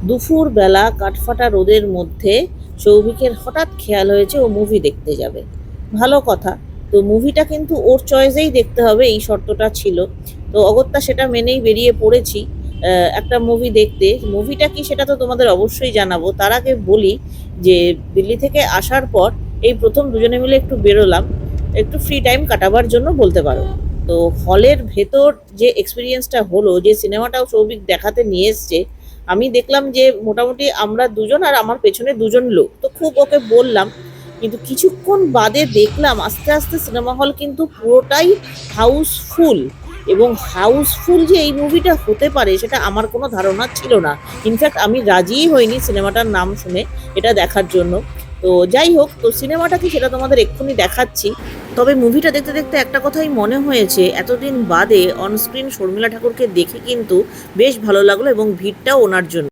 দুপুরবেলা কাঠফাটা রোদের মধ্যে সৌভিকের হঠাৎ খেয়াল হয়েছে ও মুভি দেখতে যাবে। ভালো কথা। তো মুভিটা কিন্তু ওর চয়েসেই দেখতে হবে, এই শর্তটা ছিল। তো অগত্যা সেটা মেনেই বেরিয়ে পড়েছি একটা মুভি দেখতে। মুভিটা কি সেটা তো তোমাদের অবশ্যই জানাবো। তার আগে বলি যে দিল্লি থেকে আসার পর এই প্রথম দুজনে মিলে একটু বেরোলাম, একটু ফ্রি টাইম কাটাবার জন্য বলতে পারো। তো হলের ভেতর যে এক্সপিরিয়েন্সটা হলো, যে সিনেমাটাও সৌভিক দেখাতে নিয়ে এসছে, আমি দেখলাম যে মোটামুটি আমরা দুজন আর আমার পেছনে দুজন লোক, তো খুব ওকে বললাম। কিন্তু কিছুক্ষণ বাদে দেখলাম আস্তে আস্তে সিনেমা হল কিন্তু পুরোটাই হাউসফুল। এবং হাউসফুল যে এই মুভিটা হতে পারে সেটা আমার কোনো ধারণা ছিল না। ইনফ্যাক্ট আমি রাজিই হইনি সিনেমাটার নাম শুনে এটা দেখার জন্য। তো যাই হোক, তো সিনেমাটা কি সেটা তোমাদের এক্ষুনি দেখাচ্ছি। তবে মুভিটা দেখতে দেখতে একটা কথাই মনে হয়েছে, এতদিন বাদে অনস্ক্রিন শর্মিলা ঠাকুরকে দেখে কিন্তু বেশ ভালো লাগলো, এবং ভিড়টাও ওনার জন্য।